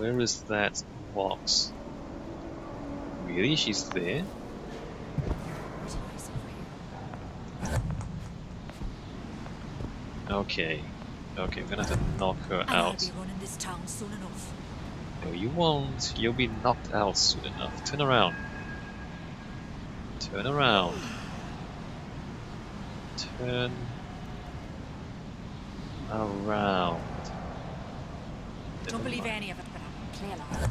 Where is that box? Really? She's there? Okay. Okay, we're gonna have to knock her And I'll out. be running this town soon enough. No, you won't. You'll be knocked out soon enough. Turn around. Turn around. Turn around. Don't believe any of it, but I'm clear lad.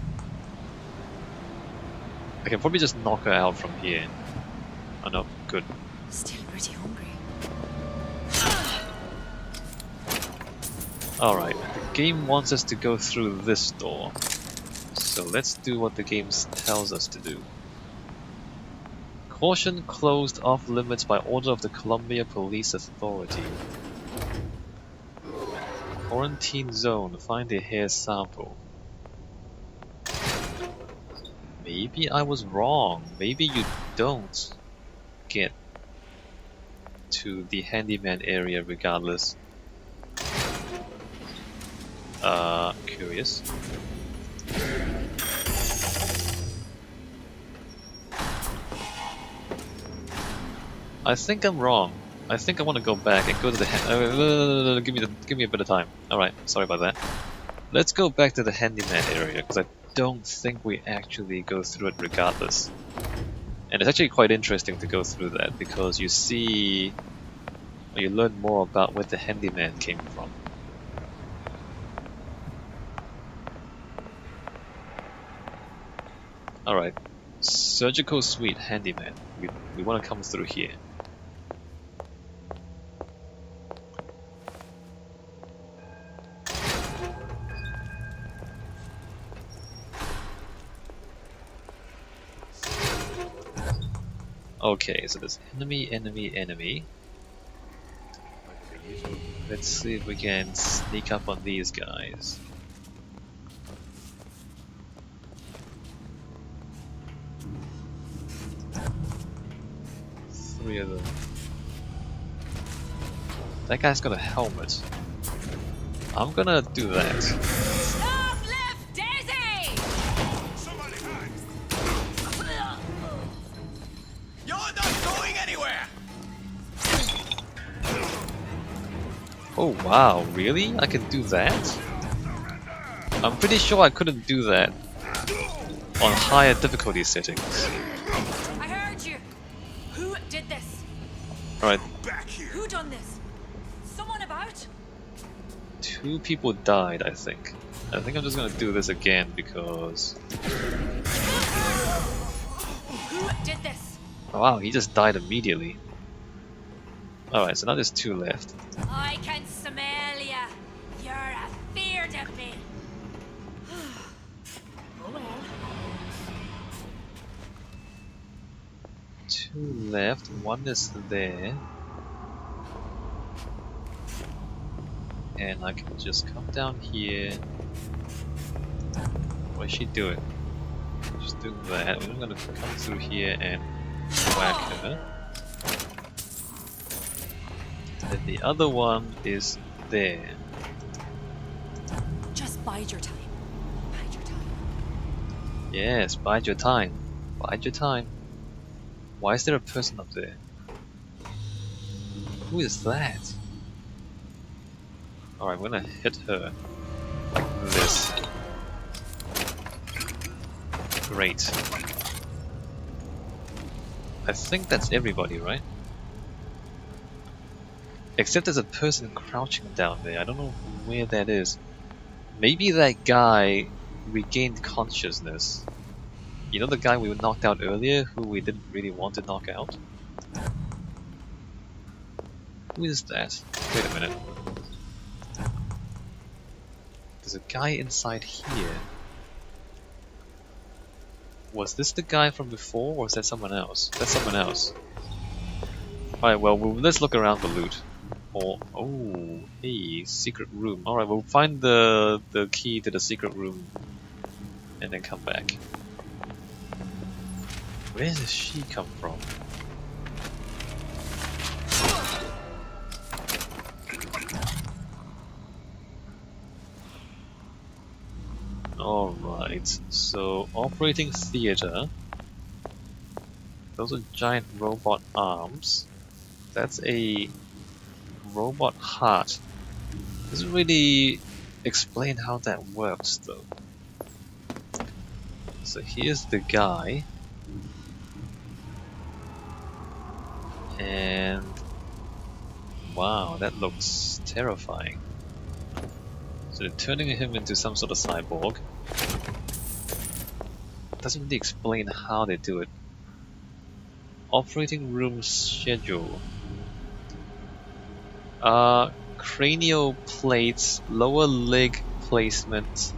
I can probably just knock her out from here. Oh no, good. Still pretty hungry. Alright, the game wants us to go through this door. So let's do what the game tells us to do. Caution, closed off limits by order of the Columbia Police Authority. Quarantine zone, find a hair sample. Maybe I was wrong. Maybe you don't get to the handyman area regardless. Curious. I think I'm wrong. I think I want to go back and go to the give me a bit of time. All right, sorry about that. Let's go back to the handyman area because I don't think we actually go through it regardless. And it's actually quite interesting to go through that because you see, or you learn more about where the handyman came from. All right, surgical suite handyman. We want to come through here. Okay, so there's enemy. Let's see if we can sneak up on these guys. Three of them. That guy's got a helmet. I'm gonna do that. Stop left, Daisy! Somebody hide! You're not going anywhere! Oh wow, really? I can do that? I'm pretty sure I couldn't do that on higher difficulty settings. I heard you. Who did this? Alright, Back here! Who done this? Someone about? 2 people died, I think. I think I'm just gonna do this again because... Who did this? Oh, wow, he just died immediately. Alright, so now there's 2 left. I can smell ya. You're afeard of me. Oh well. 2 left, 1 is there. And I can just come down here. What is she doing? Just doing that. I'm gonna come through here and whack her. Then the other one is there. Just bide your time. Bide your time. Yes, bide your time. Bide your time. Why is there a person up there? Who is that? Alright, I'm gonna hit her like this. Great. I think that's everybody, right? Except there's a person crouching down there. I don't know where that is. Maybe that guy regained consciousness. You know the guy we knocked out earlier, who we didn't really want to knock out? Who is that? Wait a minute. There's a guy inside here. Was this the guy from before, or is that someone else? That's someone else. Alright, well, let's look around the loot. Or, oh, hey, secret room. Alright, we'll find the key to the secret room and then come back. Where does she come from? Alright, so operating theater. Those are giant robot arms. That's a robot heart. Doesn't really explain how that works though. So here's the guy. And wow, that looks terrifying. So they're turning him into some sort of cyborg. Doesn't really explain how they do it. Operating room schedule. Cranial plates, lower leg placement.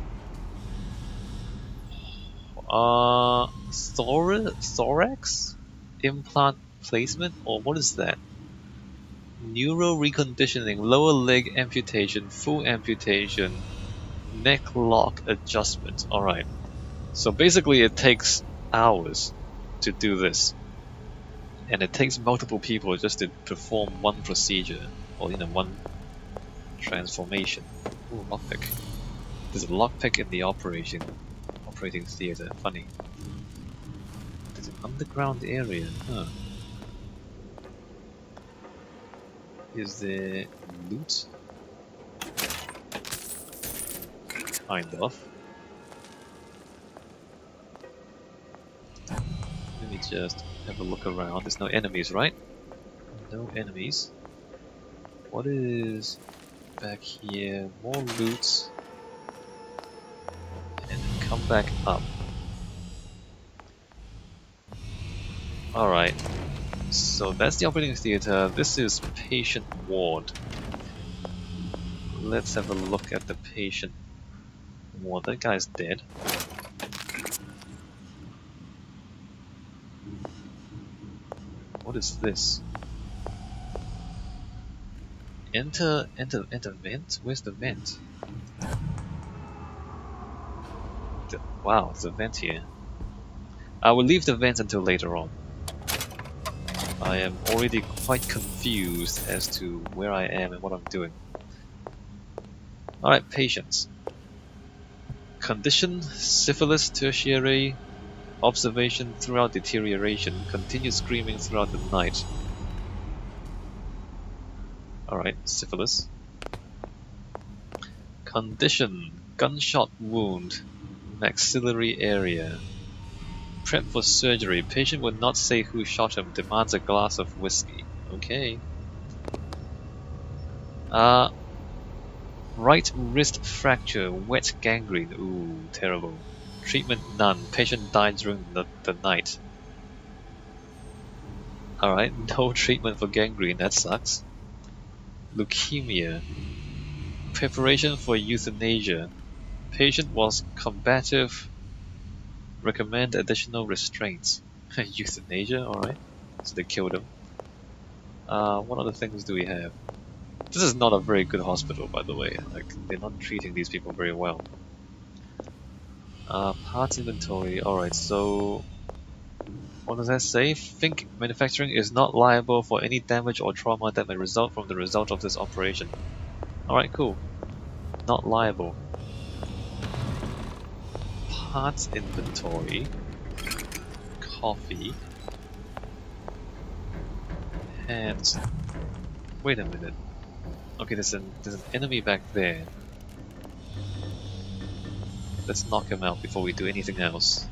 Thorax implant placement, or what is that? Neuro reconditioning, lower leg amputation, full amputation, neck lock adjustment. Alright. So basically it takes hours to do this. And it takes multiple people just to perform one procedure, or one transformation. Ooh, lockpick. There's a lockpick in the operating theater. Funny. There's an underground area, huh? Is there loot? Kind of. Let me just have a look around. There's no enemies, right? No enemies. What is back here? More loot. And then come back up. Alright. So that's the operating theater. This is patient ward. Let's have a look at the patient ward. That guy's dead. What is this? Enter vent? Where's the vent? Wow, there's a vent here. I will leave the vent until later on. I am already quite confused as to where I am and what I'm doing. Alright, patients. Condition, syphilis tertiary, observation throughout deterioration, continued screaming throughout the night. Alright, syphilis. Condition, gunshot wound, maxillary area. Prep for surgery. Patient would not say who shot him. Demands a glass of whiskey. Okay. Right wrist fracture. Wet gangrene. Ooh, terrible. Treatment none. Patient died during the night. Alright, no treatment for gangrene. That sucks. Leukemia. Preparation for euthanasia. Patient was combative. Recommend additional restraints. Euthanasia, alright. So they killed him. What other things do we have? This is not a very good hospital, by the way. Like, they're not treating these people very well. Parts inventory, alright, so... What does that say? Think manufacturing is not liable for any damage or trauma that may result from the result of this operation. Alright, cool. Not liable. Parts inventory. Coffee. Hands. Wait a minute. Okay, there's an enemy back there. Let's knock him out before we do anything else.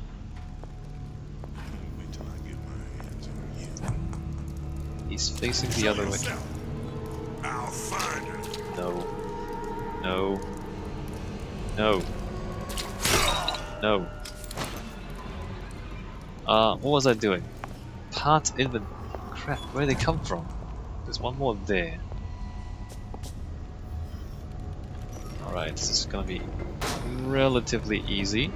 Wait till I get my hands on you. He's facing the other way. I'll find her. No. No. No. No. What was I doing? Part inventory. Crap, where they come from? There's one more there. Alright, this is gonna be relatively easy.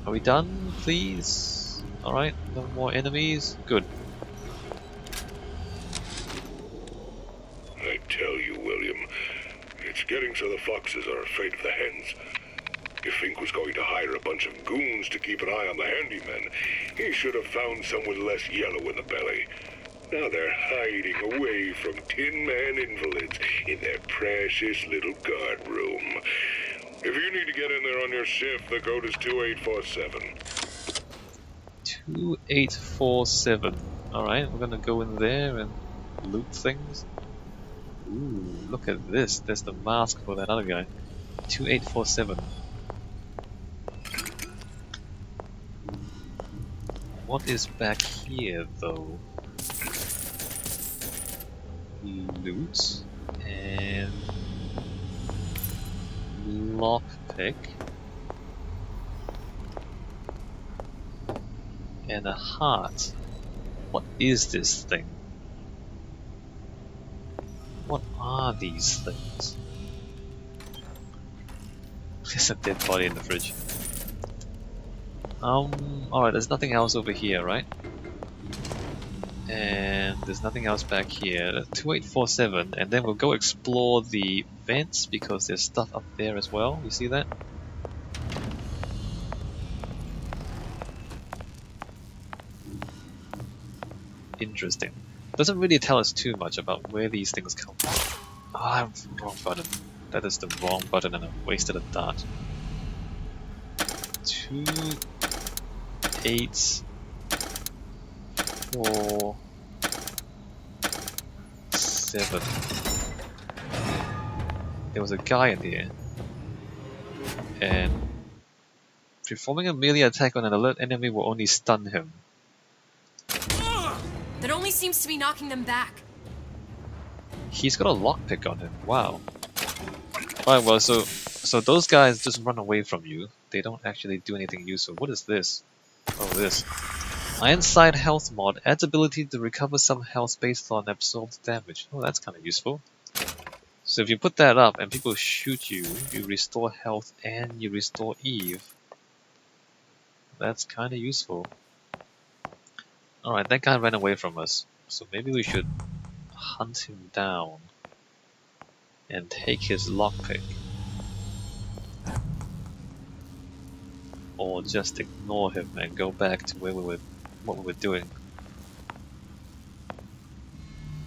Are we done, please? Alright, no more enemies. Good. I tell you, William, it's getting so the foxes are afraid of the hens. If Fink was going to hire a bunch of goons to keep an eye on the handymen, he should have found some with less yellow in the belly. Now they're hiding away from Tin Man invalids in their precious little guard room. If you need to get in there on your shift, the code is 2847. 2847. Alright, we're gonna go in there and loot things. Ooh, look at this. There's the mask for that other guy. 2847. What is back here though? Loot and lockpick and a heart. What is this thing? What are these things? There's a dead body in the fridge. Alright, there's nothing else over here, right? And there's nothing else back here. 2847, and then we'll go explore the vents because there's stuff up there as well. You see that? Interesting. Doesn't really tell us too much about where these things come from. Ah, wrong button. That is the wrong button and I wasted a dart. 2, 8, 4, 7. There was a guy in here. And performing a melee attack on an alert enemy will only stun him. That only seems to be knocking them back. He's got a lockpick on him. Wow. Alright, well, so those guys just run away from you. They don't actually do anything useful. What is this? Oh, this. Ironside Health Mod adds ability to recover some health based on absorbed damage. Oh, that's kind of useful. So if you put that up and people shoot you, you restore health and you restore Eve. That's kind of useful. Alright, that guy ran away from us. So maybe we should hunt him down and take his lockpick. Or just ignore him and go back to where what we were doing.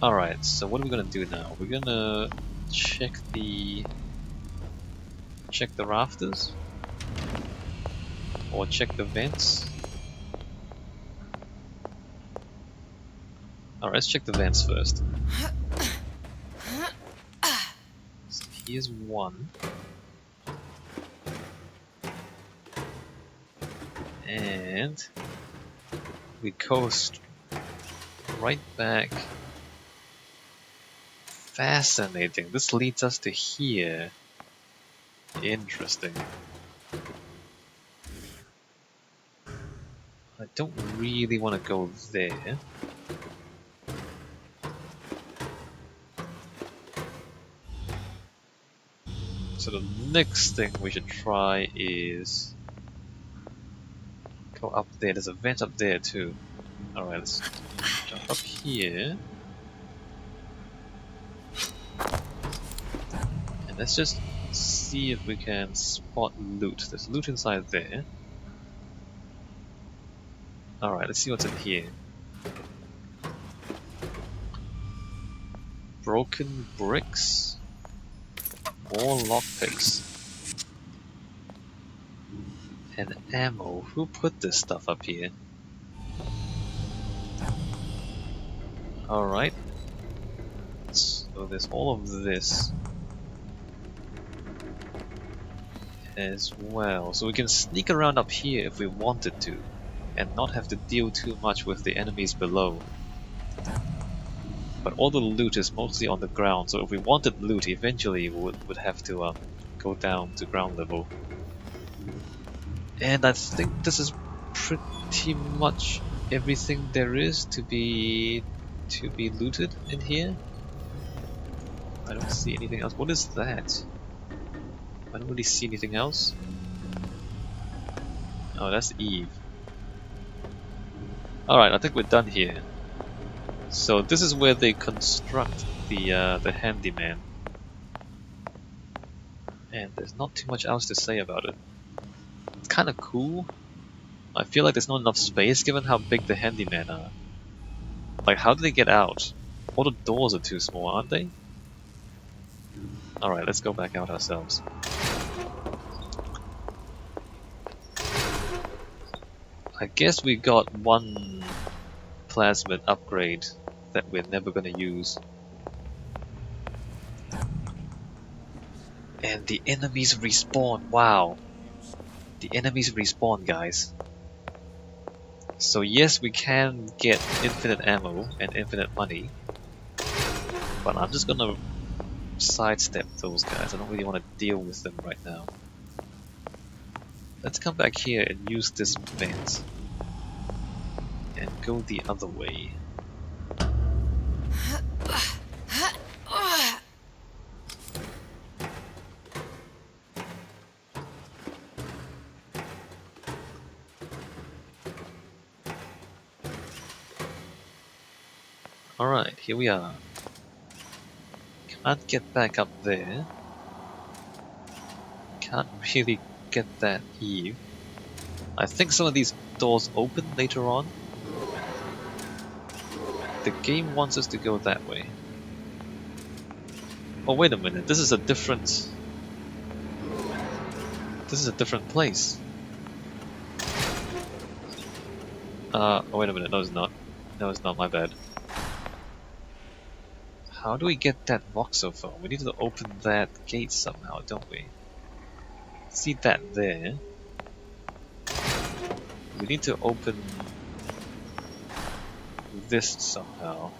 Alright, so what are we gonna do now? We're gonna check the rafters? Or check the vents? Alright, let's check the vents first. So here's one. And we coast right back. Fascinating. This leads us to here. Interesting. I don't really want to go there. So the next thing we should try is go up there. There's a vent up there too. Alright, let's jump up here. And let's just see if we can spot loot. There's loot inside there. Alright, let's see what's in here. Broken bricks. More lockpicks. And ammo. Who put this stuff up here? Alright. So there's all of this as well. So we can sneak around up here if we wanted to and not have to deal too much with the enemies below. But all the loot is mostly on the ground, so if we wanted loot, eventually we would have to go down to ground level. And I think this is pretty much everything there is to be looted in here. I don't see anything else. What is that? I don't really see anything else. Oh, that's Eve. Alright, I think we're done here. So this is where they construct the handyman. And there's not too much else to say about it. It's kind of cool. I feel like there's not enough space given how big the handyman are. Like, how do they get out? All the doors are too small, aren't they? Alright, let's go back out ourselves. I guess we got one plasmid upgrade that we're never gonna use. And the enemies respawn, wow. The enemies respawn, guys. So yes, we can get infinite ammo and infinite money. But I'm just gonna sidestep those guys. I don't really want to deal with them right now. Let's come back here and use this vent. And go the other way. Alright, here we are. Can't get back up there. Can't really get that here. I think some of these doors open later on. The game wants us to go that way. Oh wait a minute, this is a different... This is a different place. Oh wait a minute, no it's not. No it's not, my bad. How do we get that voxophone? We need to open that gate somehow, don't we? See that there. We need to open this somehow.